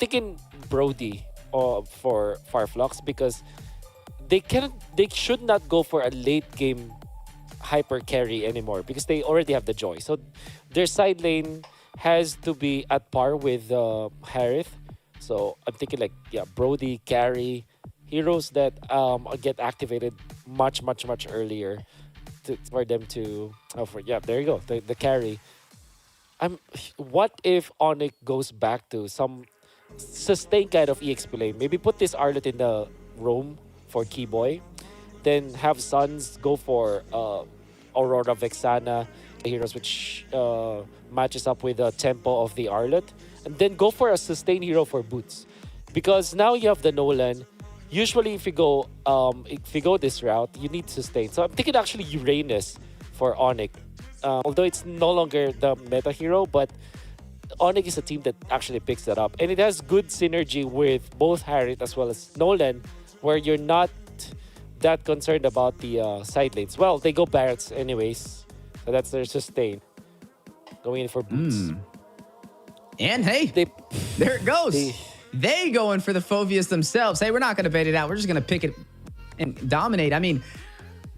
thinking Brody for Flux because they should not go for a late game hyper carry anymore because they already have the joy. So their side lane has to be at par with Harith. So I'm thinking like yeah, Brody carry heroes that get activated much earlier for them to yeah, there you go, the carry. I'm What if Onic goes back to some sustained kind of EXP lane? Maybe put this Arlet in the roam for Keyboy, then have Suns go for Aurora Vexana, the heroes which matches up with the tempo of the Arlet, and then go for a sustain hero for Boots, because now you have the Nolan. Usually, if you go this route, you need sustain. So I'm thinking actually Uranus for Onic. Although it's no longer the meta hero, but Onic is a team that actually picks that up. And it has good synergy with both Harith as well as Nolan, where you're not that concerned about the side lanes. Well, they go Barracks anyways, so that's their sustain. Going in for Boots. And hey, there it goes. They going for the Phobius themselves. Hey, we're not going to bait it out. We're just going to pick it and dominate. I mean,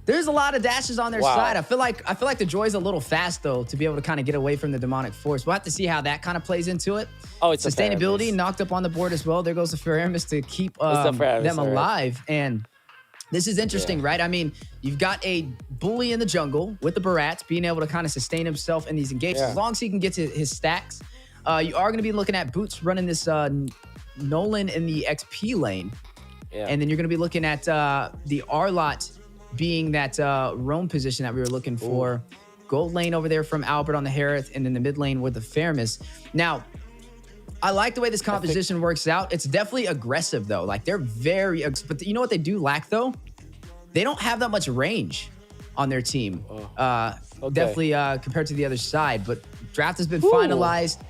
there's a lot of dashes on their side. I feel like the Joy's a little fast though to be able to kind of get away from the demonic force. We'll have to see how that kind of plays into it. Oh, it's sustainability knocked up on the board as well. There goes the Feramis to keep them alive. And this is interesting, right? I mean, you've got a bully in the jungle with the Barats being able to kind of sustain himself in these engagements as long as he can get to his stacks. You are going to be looking at Boots running this Nolan in the XP lane. And then you're going to be looking at the Arlot being that roam position that we were looking for. Gold lane over there from Albert on the Harith, and then the mid lane with the Feramis. Now, I like the way this composition works out. It's definitely aggressive, though. Like, they're very... But you know what they do lack, though? They don't have that much range on their team. Definitely compared to the other side. But draft has been finalized.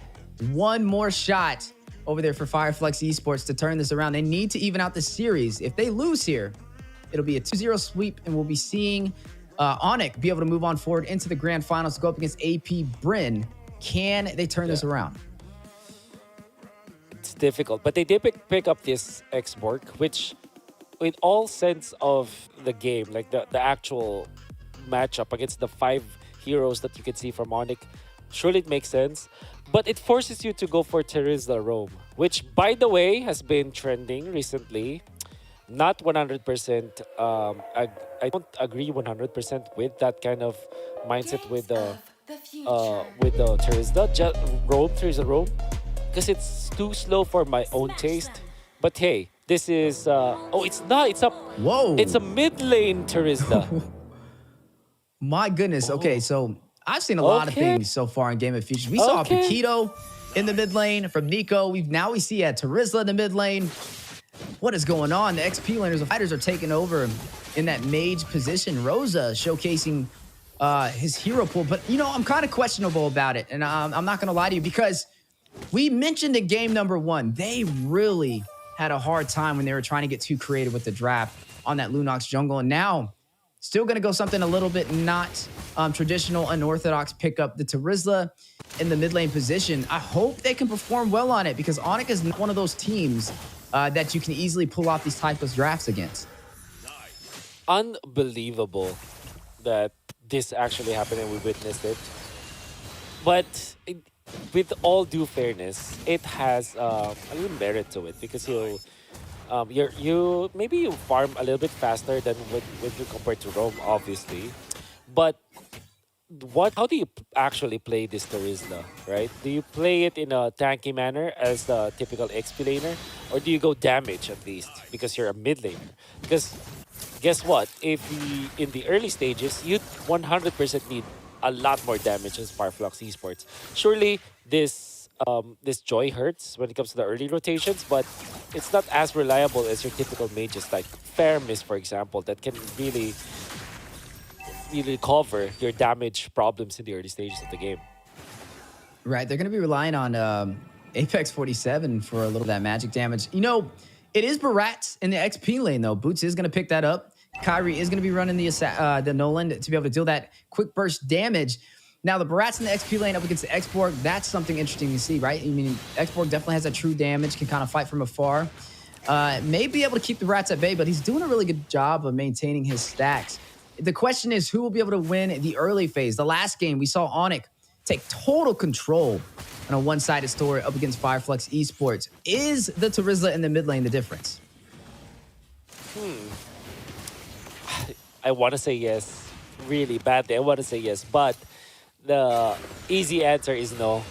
One more shot over there for Fireflex Esports to turn this around. They need to even out the series. If they lose here, it'll be a 2-0 sweep, and we'll be seeing Onic be able to move on forward into the grand finals to go up against AP Bryn. Can they turn this around? It's difficult, but they did pick up this X-Borg, which with all sense of the game, like the actual matchup against the 5 heroes that you can see from Onic, surely it makes sense. But it forces you to go for Terizla Roam, which, by the way, has been trending recently. Not 100%. I don't agree 100% with that kind of mindset with the Terizla Roam, because it's too slow for my own taste. But hey, this is it's not. It's a mid lane Terizla. My goodness. Okay, so I've seen a lot of things so far in Game of Futures. We saw Paquito in the mid lane from Nico. We see Terizla in the mid lane. What is going on? The XP laners, the fighters are taking over in that mage position. Rosa showcasing his hero pool. But, you know, I'm kind of questionable about it. And I'm not going to lie to you, because we mentioned in game number 1, they really had a hard time when they were trying to get too creative with the draft on that Lunox jungle. And now, still going to go something a little bit not traditional, unorthodox, pick up the Terizla in the mid lane position. I hope they can perform well on it, because Onic is not one of those teams that you can easily pull off these types of drafts against. Unbelievable that this actually happened and we witnessed it. But with all due fairness, it has a little merit to it, because you farm a little bit faster than when you compare to Rome, obviously. But how do you actually play this Terizla, right? Do you play it in a tanky manner as the typical XP laner? Or do you go damage at least because you're a mid laner? Because guess what? In the early stages, you'd 100% need a lot more damage as Flux Esports. Surely this joy hurts when it comes to the early rotations, but it's not as reliable as your typical mages like Feramis, for example, that can really cover your damage problems in the early stages of the game. Right, they're going to be relying on Apex 47 for a little of that magic damage. You know, it is Barats in the XP lane, though. Boots is going to pick that up. Kyrie is going to be running the Nolan to be able to deal that quick burst damage. Now, the Barats in the XP lane up against the X-Borg, that's something interesting to see, right? I mean, X-Borg definitely has a true damage, can kind of fight from afar. May be able to keep the Barats at bay, but he's doing a really good job of maintaining his stacks. The question is, who will be able to win the early phase? The last game, we saw Onic take total control on a one-sided story up against Flux Esports. Is the Terizla in the mid lane the difference? I want to say yes. Really badly, I want to say yes. But the easy answer is no.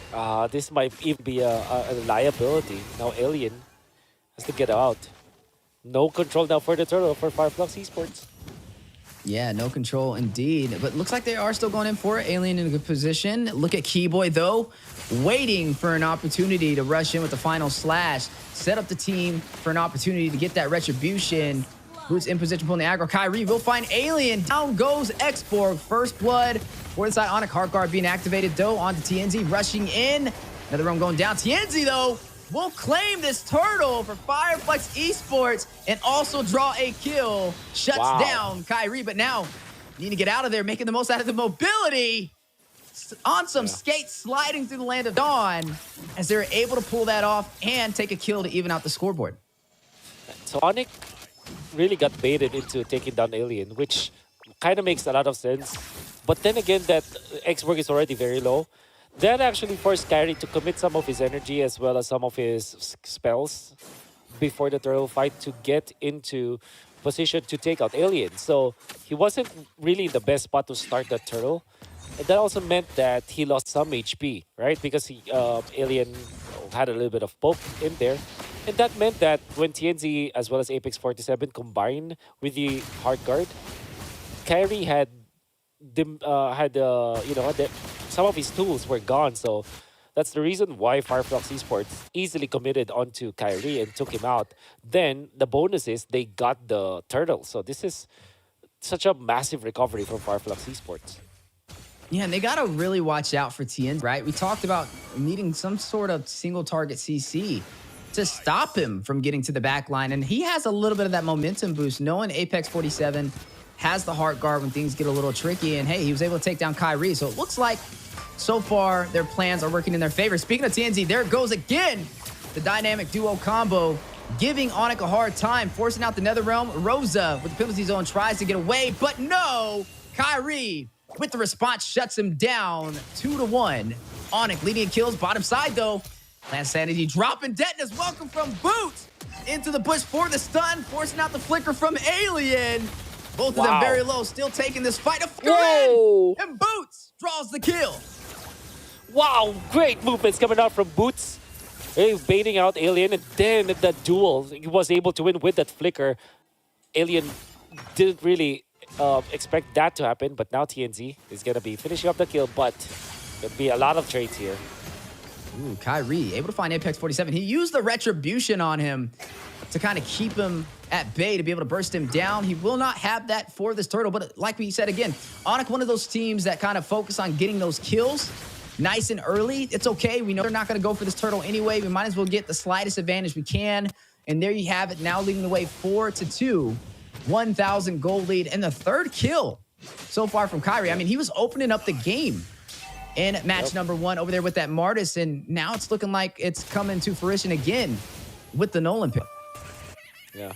This might even be a liability. Now Alien has to get out. No control now for the turtle for Flux Esports. Yeah, no control indeed. But looks like they are still going in for it. Alien in a good position. Look at Keyboy, though, waiting for an opportunity to rush in with the final slash. Set up the team for an opportunity to get that retribution. Boots in position, pulling the aggro. Kyrie will find Alien. Down goes X-Borg. First blood for the side. Onic Heart Guard being activated, though, onto TNZ. Rushing in. Another roam going down. TNZ, though, will claim this turtle for Flux Esports and also draw a kill. Shuts down Kyrie, but now you need to get out of there, making the most out of the mobility. On some skates, sliding through the land of Dawn as they're able to pull that off and take a kill to even out the scoreboard. So Onic really got baited into taking down Alien, which kind of makes a lot of sense. But then again, that X-Borg is already very low. That actually forced Kyrie to commit some of his energy as well as some of his spells before the turtle fight to get into position to take out Alien. So he wasn't really the best spot to start the turtle. And that also meant that he lost some HP, right? Because Alien had a little bit of poke in there. And that meant that when TNZ as well as Apex 47 combined with the Heart Guard, Kyrie had some of his tools were gone. So that's the reason why Flux Esports easily committed onto Kyrie and took him out. Then the bonus is they got the turtle. So this is such a massive recovery from Flux Esports. Yeah, and they got to really watch out for TN, right? We talked about needing some sort of single target CC to stop him from getting to the back line. And he has a little bit of that momentum boost, knowing Apex 47 has the Heart Guard when things get a little tricky. And hey, he was able to take down Kyrie. So it looks like so far their plans are working in their favor. Speaking of TNZ, there it goes again. The dynamic duo combo giving Onic a hard time, forcing out the Netherrealm. Rosa with the penalty zone tries to get away, but no, Kyrie with the response shuts him down 2-1. Onic leading in kills, bottom side though. Last Sanity dropping detonus. Welcome from Boots into the bush for the stun, forcing out the flicker from Alien. Both of them very low, still taking this fight. And Boots draws the kill. Wow, great movements coming out from Boots. Hey, baiting out Alien, and then that duel, he was able to win with that flicker. Alien didn't really expect that to happen, but now TNZ is going to be finishing up the kill, but there'll be a lot of trades here. Ooh, Kyrie, able to find Apex 47. He used the retribution on him to kind of keep him at bay, to be able to burst him down. He will not have that for this turtle, but like we said again, Onic, one of those teams that kind of focus on getting those kills nice and early. It's okay. We know they're not going to go for this turtle anyway. We might as well get the slightest advantage we can. And there you have it, now leading the way 4-2. 1,000 gold lead, and the third kill so far from Kyrie. I mean, he was opening up the game in match number 1 over there with that Martis, and now it's looking like it's coming to fruition again with the Nolan pick. Yeah,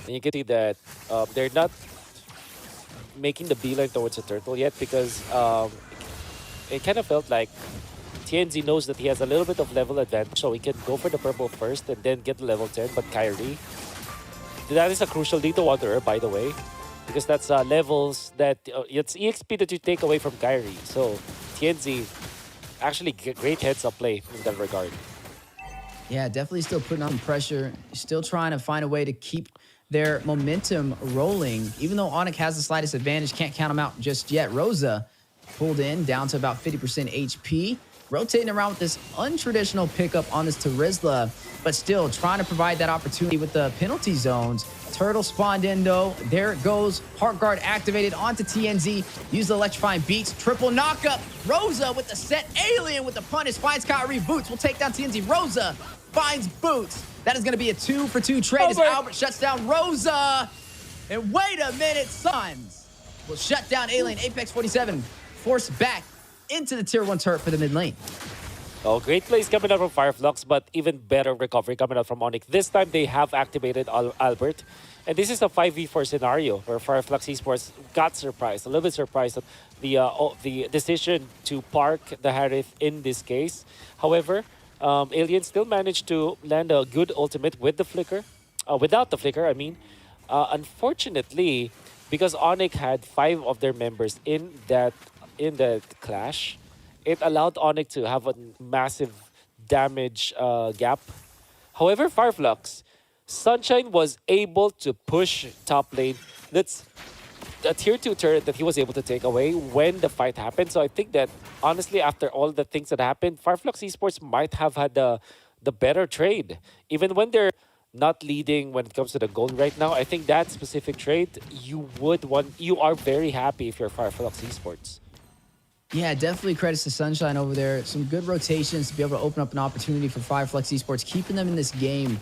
and you can see that they're not making the beeline towards the turtle yet, because it kind of felt like TNZ knows that he has a little bit of level advantage, so he can go for the purple first and then get the level 10, but Kyrie, that is a crucial Lethal Wanderer, by the way, because that's levels that it's EXP that you take away from Kyrie. So TNZ actually great heads-up play in that regard. Yeah, definitely still putting on pressure, still trying to find a way to keep their momentum rolling. Even though Onic has the slightest advantage, can't count him out just yet. Rosa pulled in, down to about 50% HP. Rotating around with this untraditional pickup on this Terizla, but still trying to provide that opportunity with the penalty zones. Turtle spawned in though. There it goes. Heart Guard activated onto TNZ. Use the electrifying beats. Triple knockup. Rosa with the set. Alien with the punish. Finds Kyrie. Boots will take down TNZ. Rosa finds Boots. That is going to be a 2-for-2 trade as Albert shuts down Rosa. And wait a minute, Suns will shut down Alien. Apex 47 forced back into the tier 1 turret for the mid lane. Oh, great plays coming out from Flux, but even better recovery coming out from Onic. This time they have activated Albert. And this is a 5v4 scenario where Flux Esports got surprised, a little bit surprised at the decision to park the Harith in this case. However, Alien still managed to land a good ultimate with the flicker. Without the flicker, I mean. Unfortunately, because Onic had 5 of their members in that clash, it allowed Onic to have a massive damage gap. However, Flux, Sunshine was able to push top lane. That's a tier 2 turret that he was able to take away when the fight happened. So I think that, honestly, after all the things that happened, Flux Esports might have had the better trade. Even when they're not leading when it comes to the gold right now, I think that specific trade, you are very happy if you're Flux Esports. Yeah, definitely credits to Sunshine over there. Some good rotations to be able to open up an opportunity for Flux Esports, keeping them in this game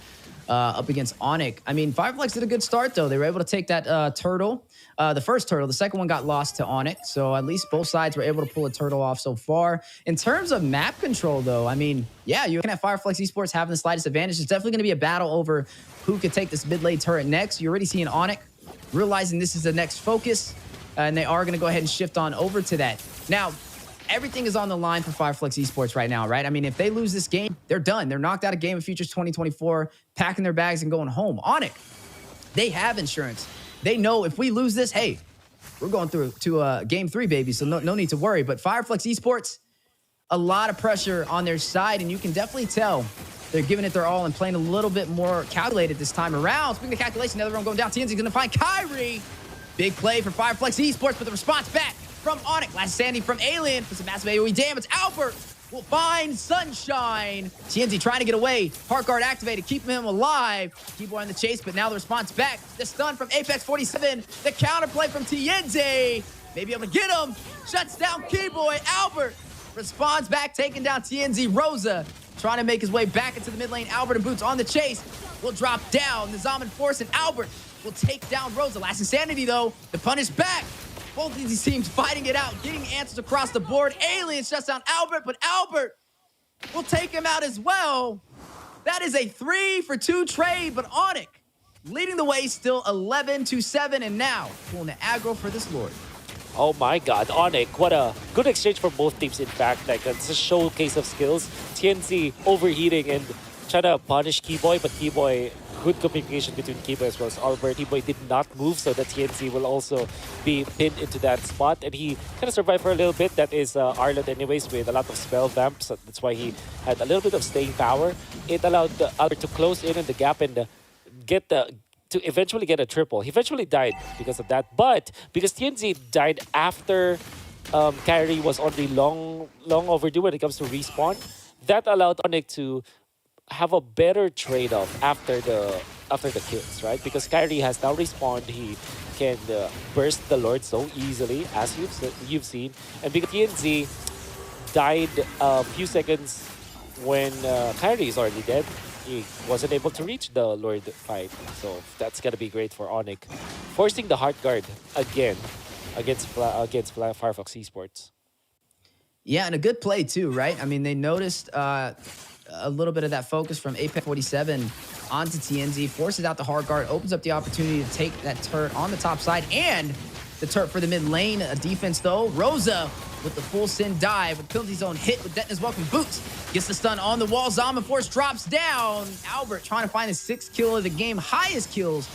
up against Onic. I mean, Flux did a good start, though. They were able to take that turtle, the first turtle. The second one got lost to Onic, so at least both sides were able to pull a turtle off so far. In terms of map control, though, I mean, yeah, you're looking at Flux Esports having the slightest advantage. It's definitely going to be a battle over who could take this mid-lane turret next. You're already seeing Onic realizing this is the next focus, and they are going to go ahead and shift on over to that. Now, everything is on the line for Flux Esports right now, right? I mean, if they lose this game, they're done. They're knocked out of Game of Futures 2024, packing their bags and going home. Onic, they have insurance. They know if we lose this, hey, we're going through to Game 3, baby, so no need to worry. But Flux Esports, a lot of pressure on their side, and you can definitely tell they're giving it their all and playing a little bit more calculated this time around. Speaking of calculation, the other one going down. TNZ's going to find Kyrie. Big play for Flux Esports, but the response back from Onic. Last standing from Alien for some massive AoE damage. Albert will find Sunshine. TNZ trying to get away. Heart Guard activated, keeping him alive. Keyboard on the chase, but now the response back. The stun from Apex 47. The counterplay from TNZ. Maybe able to get him. Shuts down Keyboy. Albert responds back, taking down TNZ. Rosa trying to make his way back into the mid lane. Albert and Boots on the chase. Will drop down. Nizam and Force and Albert will take down Rosa. Last Insanity, though. The punish back. Both of these teams fighting it out, getting answers across the board. Alien shuts down Albert, but Albert will take him out as well. That is a 3-for-2 trade, but Onic leading the way still 11-7, and now pulling the aggro for this Lord. Oh my god, Onic, what a good exchange for both teams, in fact. Like, it's a showcase of skills. TNC overheating and trying to punish Keyboy, but Keyboy, good communication between Keyboy as well as Albert. Keyboy did not move, so that TNC will also be pinned into that spot. And he kind of survived for a little bit. That is Arlott anyways, with a lot of spell vamps. So that's why he had a little bit of staying power. It allowed Albert to close in the gap and to eventually get a triple. He eventually died because of that. But because TNC died after Kyrie was already long overdue when it comes to respawn, that allowed Onic to have a better trade-off after the kills, right? Because Kyrie has now respawned, he can burst the Lord so easily, as you've seen. And because TNZ died a few seconds when Kyrie is already dead, he wasn't able to reach the Lord fight. So that's gonna be great for Onic, forcing the Heart Guard again against Flux Esports. Yeah, and a good play too, right? I mean, they noticed a little bit of that focus from Apex 47 onto TNZ, forces out the Hard Guard, opens up the opportunity to take that turret on the top side and the turret for the mid lane defense, though. Rosa with the full Sin dive, with penalty zone hit with Detna's Welcome Boots. Gets the stun on the wall. Zama Force drops down. Albert trying to find his 6th kill of the game. Highest kills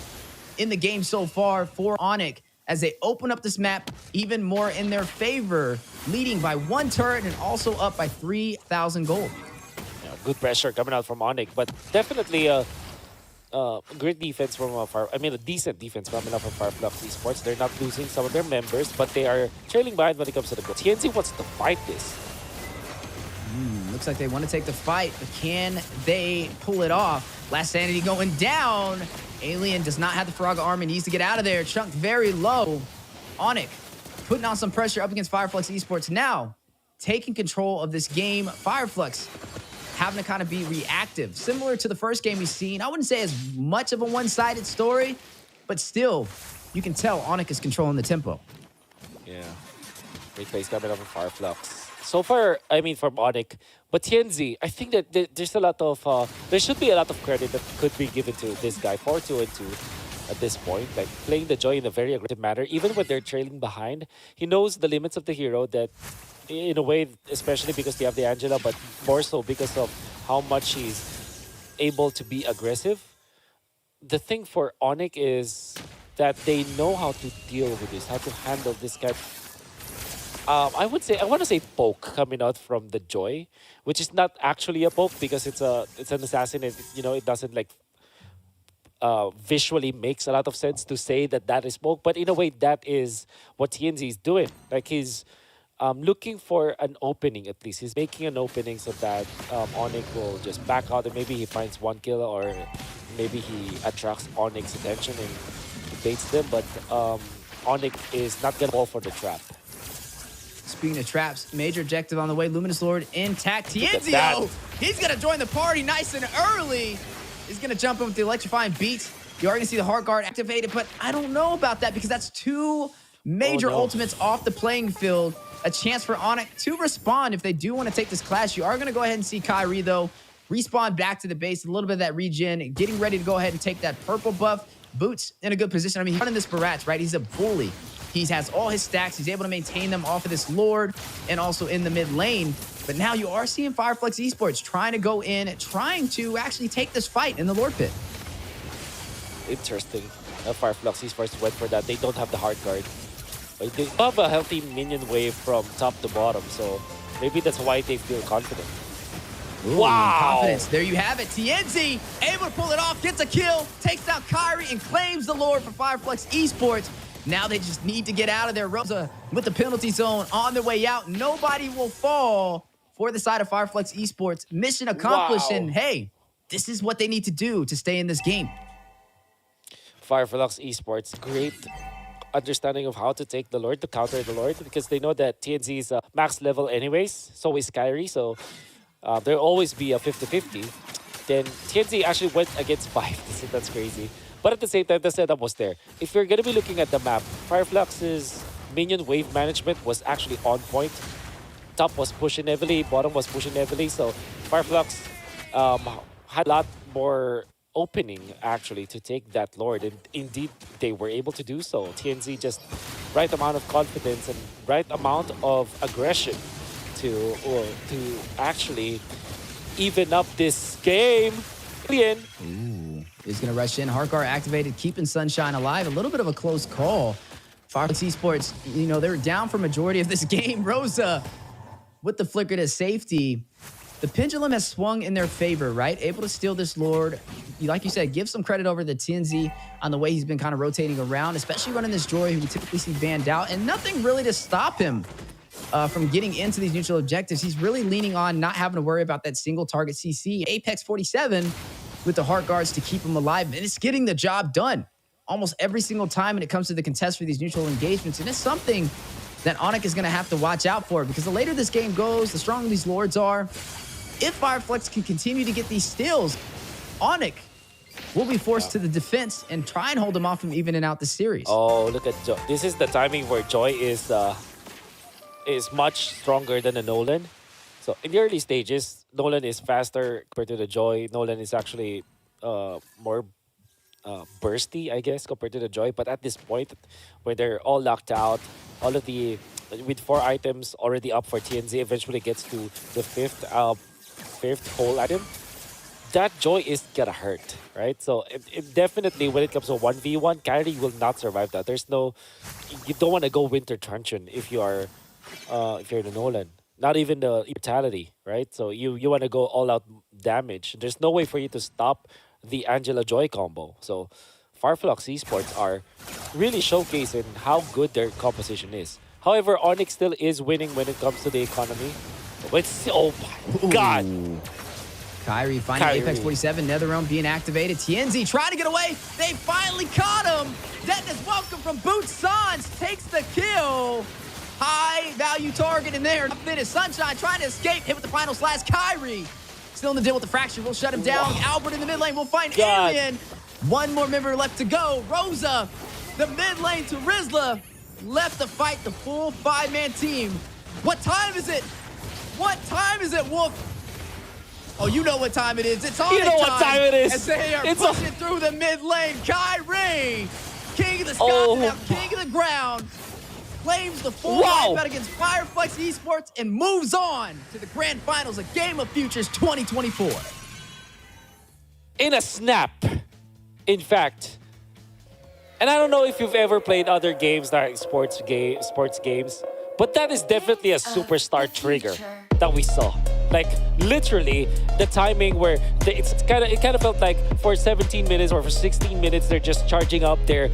in the game so far for Onic as they open up this map even more in their favor, leading by 1 turret and also up by 3,000 gold. Good pressure coming out from Onic, but definitely a great defense from a decent defense coming out from Flux Esports. They're not losing some of their members, but they are trailing behind when it comes to the goal. TNC wants to fight this. Looks like they want to take the fight, but can they pull it off? Last Sanity going down. Alien does not have the Faraga arm and needs to get out of there. Chunked very low. Onic putting on some pressure up against Flux Esports. Now taking control of this game. Flux having to kind of be reactive. Similar to the first game we've seen. I wouldn't say as much of a one-sided story, but still, you can tell Onic is controlling the tempo. Yeah. Great plays coming up from Flux. so far, I mean, from Onic, but TNZ, I think that there's a lot of, there should be a lot of credit that could be given to this guy, 4-2 and 2 at this point, like playing the Joy in a very aggressive manner, even when they're trailing behind. He knows the limits of the hero that, in a way, especially because they have the Angela, but more so because of how much he's able to be aggressive. The thing for Onic is that they know how to deal with this, how to handle this kind. I want to say poke coming out from the Joy, which is not actually a poke because it's an assassin. And, it doesn't like visually makes a lot of sense to say that is poke, but in a way that is what TNZ is doing. Like he's looking for an opening at least. He's making an opening so that Onic will just back out and maybe he finds one kill or maybe he attracts Onic's attention and baits them. But Onic is not gonna fall for the trap. Speaking of traps, major objective on the way. Luminous Lord intact. Tienzio, he's going to join the party nice and early. He's going to jump in with the electrifying beat. You're going to see the Heart Guard activated, but I don't know about that because that's two major ultimates off the playing field. A chance for Onic to respond if they do want to take this clash. You are going to go ahead and see Kyrie, though, respawn back to the base. A little bit of that regen, getting ready to go ahead and take that purple buff. Boots in a good position. I mean, he's running this Barats, right? He's a bully. He has all his stacks. He's able to maintain them off of this Lord and also in the mid lane. But now you are seeing Fireflux Esports trying to go in, trying to actually take this fight in the Lord pit. Interesting. Fireflux Esports went for that. They don't have the Heart Guard. But they have a healthy minion wave from top to bottom, so maybe that's why they feel confident. Ooh, wow! Confidence. There you have it. TNZ able to pull it off, gets a kill, takes out Kyrie, and claims the Lord for Fireflux Esports. Now they just need to get out of there. Rosa with the penalty zone on their way out. Nobody will fall for the side of Fireflux Esports. Mission accomplished, and hey, this is what they need to do to stay in this game. Fireflux Esports, great understanding of how to take the Lord, to counter the Lord, because they know that TNZ is max level anyways, so is Kyrie, so there'll always be a 50-50. Then TNZ actually went against 5, so that's crazy. But at the same time, the setup was there. If you're going to be looking at the map, Fireflux's minion wave management was actually on point. Top was pushing heavily, bottom was pushing heavily, so Fireflux had a lot more opening actually to take that Lord, and indeed they were able to do so. TNZ just right amount of confidence and right amount of aggression to actually even up this game. Ooh, he's gonna rush in. Heartguard activated, keeping Sunshine alive. A little bit of a close call. Fireflux Esports, they were down for majority of this game. Rosa with the flicker to safety. The pendulum has swung in their favor, right? Able to steal this Lord. Like you said, give some credit over to TNZ on the way he's been kind of rotating around, especially running this Joy, who we typically see banned out, and nothing really to stop him from getting into these neutral objectives. He's really leaning on not having to worry about that single target CC. Apex 47 with the Heart Guards to keep him alive, and it's getting the job done almost every single time when it comes to the contest for these neutral engagements, and it's something that Onic is going to have to watch out for, because the later this game goes, the stronger these Lords are. If Fireflux can continue to get these steals, Onic will be forced to the defense and try and hold him off from evening out the series. Oh, look at Joy. This is the timing where Joy is much stronger than the Nolan. So in the early stages, Nolan is faster compared to the Joy. Nolan is actually more bursty, I guess, compared to the Joy. But at this point, when they're all locked out, all of the with 4 items already up for TNZ, eventually gets to the fifth whole item. That Joy is gonna hurt, right? So it definitely, when it comes to 1v1, Kyrie will not survive that. There's no, you don't want to go Winter Truncheon if you're the Nolan. Not even the Immortality, right? So you want to go all out damage. There's no way for you to stop the Angela Joy combo. So Fireflux Esports are really showcasing how good their composition is. However, Onic still is winning when it comes to the economy. Oh my God. Kyrie finding Apex 47, Netherrealm being activated. TNZ trying to get away. They finally caught him. Deton's welcome from Boots Sans takes the kill. High value target in there. Finish. Sunshine trying to escape. Hit with the final slash. Kyrie still in the deal with the fracture. We'll shut him down. Albert in the mid lane. We'll find Alien. One more member left to go. Rosa, the mid lane to Rizla. Left to fight the full 5-man team. What time is it? What time is it, Wolf? Oh, you know what time it is. It's Onic You know what time it is. As they are pushing through the mid lane. Kyrie, king of the sky, now king of the ground, claims the full bet against Flux Esports and moves on to the grand finals of Game of Futures 2024. In a snap, in fact. And I don't know if you've ever played other games like sports games, but that is definitely a superstar trigger that we saw. Like literally the timing where it kind of felt like for 17 minutes or for 16 minutes they're just charging up their